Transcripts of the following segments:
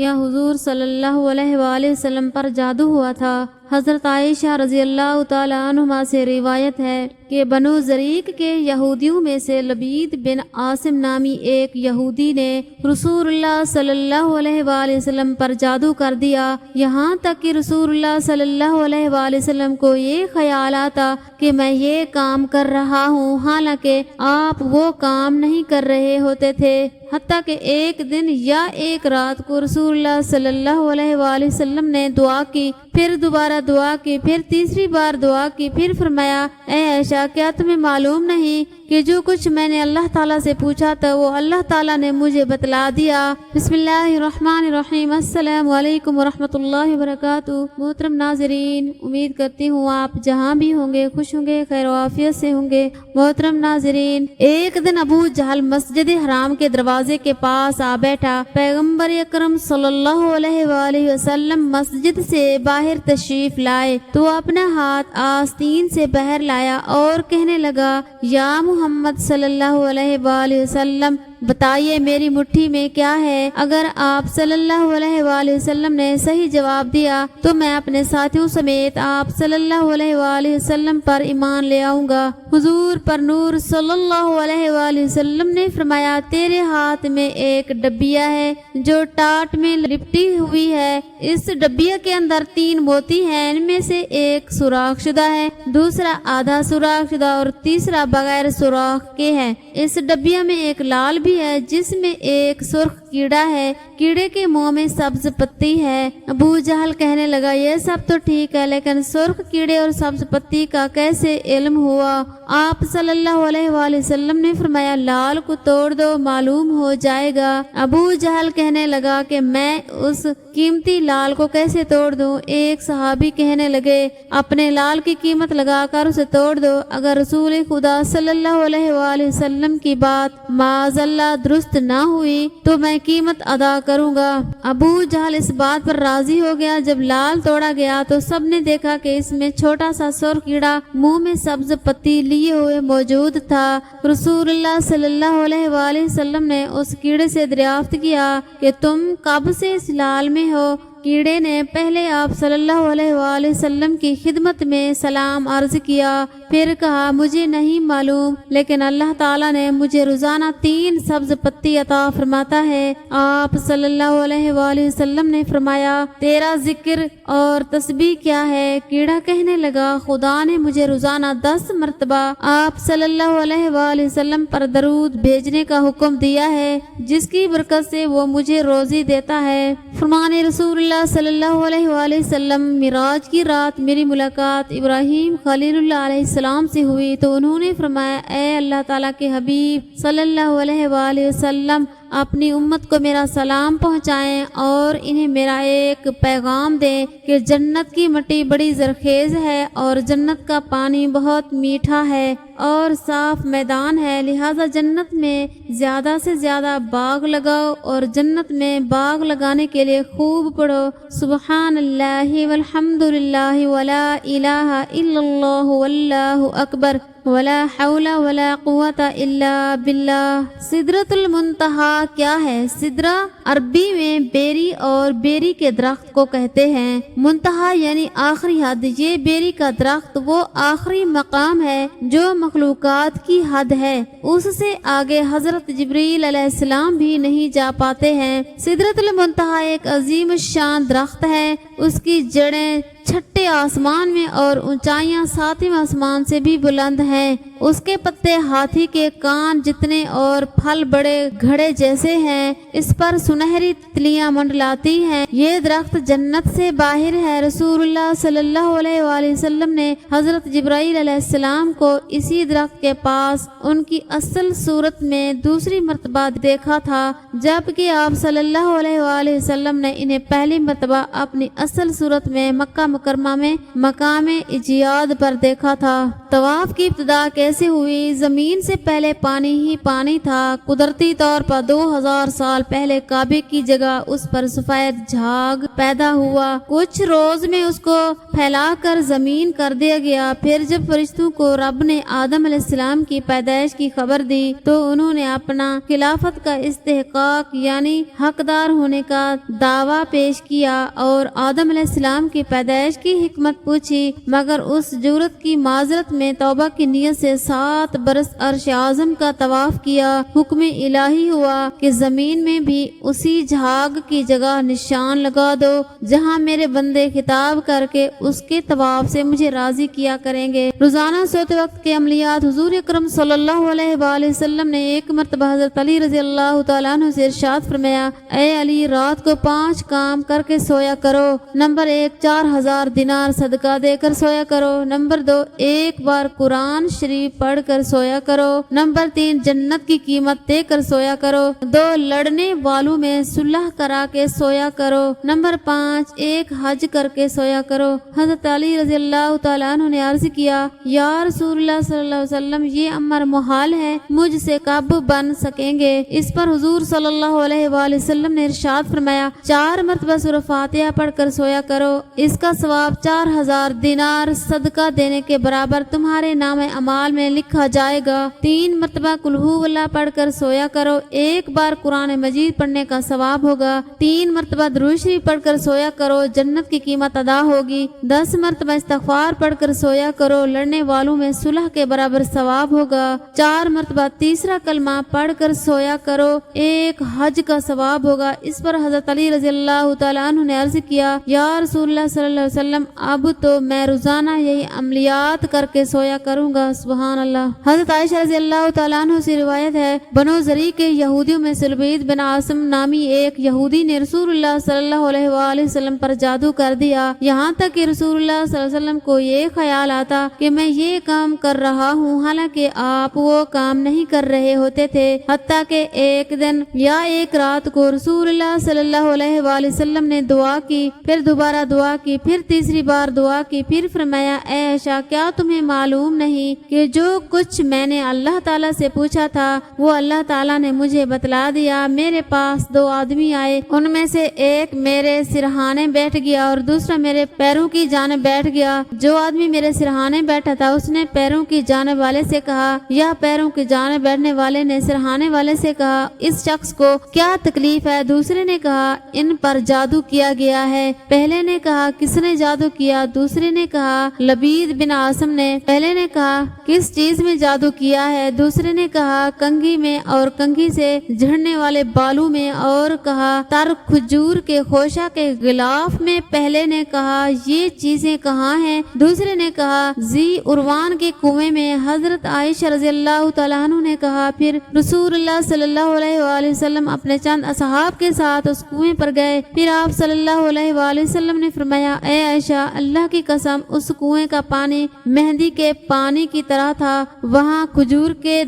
کیا حضور صلی اللہ علیہ وآلہ وسلم پر جادو ہوا تھا؟ حضرت عائشہ رضی اللہ تعالی عنہما سے روایت ہے کہ بنو زریق کے یہودیوں میں سے لبید بن عاصم نامی ایک یہودی نے رسول اللہ صلی اللہ علیہ وآلہ وسلم پر جادو کر دیا، یہاں تک کہ رسول اللہ صلی اللہ علیہ وآلہ وسلم کو یہ خیال آتا کہ میں یہ کام کر رہا ہوں، حالانکہ آپ وہ کام نہیں کر رہے ہوتے تھے۔ حتیٰ کہ ایک دن یا ایک رات کو رسول اللہ صلی اللہ علیہ وآلہ وسلم نے دعا کی، پھر دوبارہ دعا کی، پھر تیسری بار دعا کی، پھر فرمایا اے عائشہ کیا تمہیں معلوم نہیں کہ جو کچھ میں نے اللہ تعالیٰ سے پوچھا تھا وہ اللہ تعالیٰ نے مجھے بتلا دیا۔ بسم اللہ الرحمن الرحیم۔ السلام علیکم ورحمۃ اللہ وبرکاتہ۔ محترم ناظرین، امید کرتی ہوں آپ جہاں بھی ہوں گے خوش ہوں گے، خیر و عافیت سے ہوں گے۔ محترم ناظرین، ایک دن ابو جہل مسجد حرام کے دروازے کے پاس آ بیٹھا۔ پیغمبر اکرم صلی اللہ علیہ وآلہ وسلم مسجد سے باہر تشریف لائے تو اپنا ہاتھ آستین سے باہر لایا اور کہنے لگا یا محمد صلی اللہ علیہ وآلہ وسلم بتائیے میری مٹھی میں کیا ہے؟ اگر آپ صلی اللہ علیہ وآلہ وسلم نے صحیح جواب دیا تو میں اپنے ساتھیوں سمیت آپ صلی اللہ علیہ وآلہ وسلم پر ایمان لے آؤں گا۔ حضور پر نور صلی اللہ علیہ وآلہ وسلم نے فرمایا تیرے ہاتھ میں ایک ڈبیا ہے جو ٹاٹ میں لپٹی ہوئی ہے، اس ڈبیا کے اندر 3 موتی ہیں، ان میں سے ایک سوراخ شدہ ہے، دوسرا آدھا سوراخ شدہ اور تیسرا بغیر سوراخ کے ہے۔ اس ڈبیا میں ایک لال بھی ہے جس میں ایک سرخ کیڑا ہے، کیڑے کے منہ میں سبز پتی ہے۔ ابو جہل کہنے لگا یہ سب تو ٹھیک ہے لیکن سرخ کیڑے اور سبز پتی کا کیسے علم ہوا؟ آپ صلی اللہ علیہ وآلہ وسلم نے فرمایا لال کو توڑ دو معلوم ہو جائے گا۔ ابو جہل کہنے لگا کہ میں اس قیمتی لال کو کیسے توڑ دوں؟ ایک صحابی کہنے لگے اپنے لال کی قیمت لگا کر اسے توڑ دو، اگر رسول خدا صلی اللہ علیہ وآلہ وسلم کی بات معاذ اللہ درست نہ ہوئی تو میں قیمت ادا کروں گا۔ ابو جہل اس بات پر راضی ہو گیا۔ جب لال توڑا گیا تو سب نے دیکھا کہ اس میں چھوٹا سا سرخ کیڑا منہ میں سبز پتی لیے ہوئے موجود تھا۔ رسول اللہ صلی اللہ علیہ وآلہ وسلم نے اس کیڑے سے دریافت کیا کہ تم کب سے اس لال میں ہو؟ کیڑے نے پہلے آپ صلی اللہ علیہ وآلہ وسلم کی خدمت میں سلام عرض کیا، پھر کہا مجھے نہیں معلوم لیکن اللہ تعالیٰ نے مجھے روزانہ 3 سبز پتی عطا فرماتا ہے۔ آپ صلی اللہ علیہ وآلہ وسلم نے فرمایا تیرا ذکر اور تسبیح کیا ہے؟ کیڑا کہنے لگا خدا نے مجھے روزانہ 10 مرتبہ آپ صلی اللہ علیہ وآلہ وسلم پر درود بھیجنے کا حکم دیا ہے جس کی برکت سے وہ مجھے روزی دیتا ہے۔ فرمان رسول اللہ صلی اللہ علیہ وآلہ وسلم معراج کی رات میری ملاقات ابراہیم خلیل اللہ علیہ السلام سے ہوئی تو انہوں نے فرمایا اے اللہ تعالیٰ کے حبیب صلی اللہ علیہ وآلہ وسلم اپنی امت کو میرا سلام پہنچائیں اور انہیں میرا ایک پیغام دیں کہ جنت کی مٹی بڑی زرخیز ہے اور جنت کا پانی بہت میٹھا ہے اور صاف میدان ہے، لہذا جنت میں زیادہ سے زیادہ باغ لگاؤ اور جنت میں باغ لگانے کے لیے خوب پڑھو سبحان اللہ والحمد للہ ولا الہ الا اللہ واللہ اکبر ولا حول ولا قوت الا باللہ۔ سدرۃ المنتہا کیا ہے؟ سدرہ عربی میں بیری اور بیری کے درخت کو کہتے ہیں، منتہا یعنی آخری حد۔ یہ بیری کا درخت وہ آخری مقام ہے جو مخلوقات کی حد ہے، اس سے آگے حضرت جبریل علیہ السلام بھی نہیں جا پاتے ہیں۔ سدرۃ المنتہا ایک عظیم الشان درخت ہے، اس کی جڑیں چھٹے آسمان میں اور اونچائیاں 7ویں آسمان سے بھی بلند ہیں، اس کے پتے ہاتھی کے کان جتنے اور پھل بڑے گھڑے جیسے ہیں، اس پر سنہری تتلیاں منڈلاتی ہیں۔ یہ درخت جنت سے باہر ہے۔ رسول اللہ صلی اللہ علیہ وآلہ وسلم نے حضرت جبرائیل علیہ السلام کو اسی درخت کے پاس ان کی اصل صورت میں دوسری مرتبہ دیکھا تھا، جبکہ آپ صلی اللہ علیہ وآلہ وسلم نے انہیں پہلی مرتبہ اپنی اصل صورت میں مکہ مکرمہ میں مقام ایجاد پر دیکھا تھا۔ طواف کی ابتدا کیسے ہوئی؟ زمین سے پہلے پانی ہی پانی تھا۔ قدرتی طور پر 2000 سال پہلے کعبے کی جگہ اس پر سفید جھاگ پیدا ہوا۔ کچھ روز میں اس کو پھیلا کر زمین کر دیا گیا۔ پھر جب فرشتوں کو رب نے آدم علیہ السلام کی پیدائش کی خبر دی تو انہوں نے اپنا خلافت کا استحقاق یعنی حقدار ہونے کا دعویٰ پیش کیا اور آدم علیہ السلام کی پیدائش کی حکمت پوچھی، مگر اس جرات کی معذرت میں توبہ کی نیت سے 7 برس عرش اعظم کا طواف کیا۔ حکم الہی ہوا کہ زمین میں بھی اسی جھاگ کی جگہ نشان لگا دو جہاں میرے بندے خطاب کر کے اس کے طواف سے مجھے راضی کیا کریں گے۔ روزانہ سوتے وقت کے عملیات۔ حضور اکرم صلی اللہ علیہ وآلہ وسلم نے ایک مرتبہ حضرت علی رضی اللہ تعالیٰ عنہ سے ارشاد فرمایا، اے علی، رات کو 5 کام کر کے سویا کرو۔ نمبر 1، 4000 دینار صدقہ دے کر سویا کرو۔ نمبر 2، 1 بار قرآن شریف پڑھ کر سویا کرو۔ نمبر 3، جنت کی قیمت دے کر سویا کرو۔ 2، لڑنے والوں میں صلح کرا کے سویا کرو۔ نمبر 5، 1 حج کر کے سویا کرو۔ حضرت علی رضی اللہ تعالیٰ عنہ نے عرض کیا، یا رسول اللہ صلی اللہ علیہ وسلم، یہ امر محال ہے، مجھ سے کب بن سکیں گے؟ اس پر حضور صلی اللہ علیہ وآلہ وسلم نے ارشاد فرمایا، 4 مرتبہ سورہ فاتحہ پڑھ کر سویا کرو، اس کا ثواب 4000 دینار صدقہ دینے کے برابر تمہارے نام اعمال میں لکھا جائے گا۔ 3 مرتبہ قل ھو اللہ پڑھ کر سویا کرو، 1 بار قرآن مجید پڑھنے کا ثواب ہوگا۔ 3 مرتبہ درود شریف پڑھ کر سویا کرو، جنت کی قیمت ادا ہوگی۔ 10 مرتبہ استغفار پڑھ کر سویا کرو، لڑنے والوں میں صلح کے برابر ثواب ہوگا۔ 4 مرتبہ تیسرا کلمہ پڑھ کر سویا کرو، 1 حج کا ثواب ہوگا۔ اس پر حضرت علی رضی اللہ تعالیٰ عنہ نے عرض کیا، یا رسول اللہ صلی اللہ علیہ وسلم، اب تو میں روزانہ یہی عملیات کر کے سویا کروں گا۔ سبحان اللہ۔ حضرت عائشہ رضی اللہ تعالیٰ عنہ سے روایت ہے، بنو زریق کے یہودیوں میں لبید بن عاصم نامی ایک یہودی نے رسول اللہ صلی اللہ علیہ وآلہ وسلم پر جادو کر دیا، یہاں تک کہ رسول اللہ صلی اللہ علیہ وسلم کو یہ خیال آتا کہ میں یہ کام کر رہا ہوں، حالانکہ آپ وہ کام نہیں کر رہے ہوتے تھے۔ حتیٰ کہ ایک دن یا ایک رات کو رسول اللہ صلی اللہ علیہ وآلہ وسلم نے دعا کی، پھر دوبارہ دعا کی، پھر تیسری بار دعا کی، پھر فرمایا، اے عائشہ، کیا تمہیں معلوم نہیں کہ جو کچھ میں نے اللہ تعالیٰ سے پوچھا تھا وہ اللہ تعالیٰ نے مجھے بتلا دیا؟ میرے پاس 2 آدمی آئے، ان میں سے ایک میرے سرہانے بیٹھ گیا اور دوسرا میرے پیروں کی جانب بیٹھ گیا۔ جو آدمی میرے سرہانے بیٹھا تھا اس نے پیروں کی جانب والے سے کہا، یا پیروں کی جانب بیٹھنے والے نے سرہانے والے سے کہا، اس شخص کو کیا تکلیف ہے؟ دوسرے نے کہا، ان پر جادو کیا گیا ہے۔ پہلے نے کہا، کس نے جادو کیا؟ دوسرے نے کہا، لبید بن عاصم نے۔ پہلے نے کہا، کس چیز میں جادو کیا ہے؟ دوسرے نے کہا، کنگھی میں اور کنگھی سے جھڑنے والے بالوں میں، اور کہا، تر کھجور کے خوشہ کے غلاف میں۔ پہلے نے کہا، یہ چیزیں کہاں ہیں؟ دوسرے نے کہا، ذی عروان کے کنویں میں۔ حضرت عائشہ رضی اللہ تعالیٰ عنہ نے کہا، پھر رسول اللہ صلی اللہ علیہ وآلہ وسلم اپنے چند اصحاب کے ساتھ اس کنویں پر گئے۔ پھر آپ صلی اللہ علیہ وآلہ وسلم نے فرمایا، اے عائشہ، اللہ کی قسم، اس کنویں کا پانی مہندی کے پانی کی طرح تھا۔ وہاں کھجور کے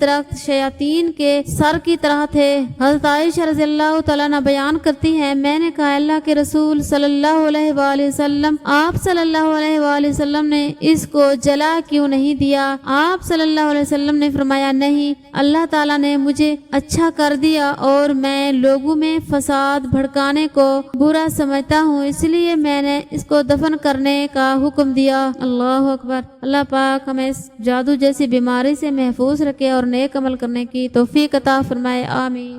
درخت شیاطین کے سر کی طرح تھے۔ حضرت عائشہ رضی اللہ تعالیٰ عنہ بیان کرتی ہیں، میں نے کہا، اللہ کے رسول صلی اللہ علیہ وآلہ وسلم، آپ صلی اللہ علیہ وآلہ وسلم نے اس کو جلا کیوں نہیں دیا؟ آپ صلی اللہ علیہ وسلم نے فرمایا، نہیں، اللہ تعالیٰ نے مجھے اچھا کر دیا اور میں لوگوں میں فساد بھڑکانے کو برا سمجھتا ہوں، اس لیے میں نے اس کو دفن کرنے کا حکم دیا۔ اللہ اکبر۔ اللہ پاک ہمیں اس جادو جیسی بیماری سے محفوظ رکھے اور نیک عمل کرنے کی توفیق عطا فرمائے، آمین۔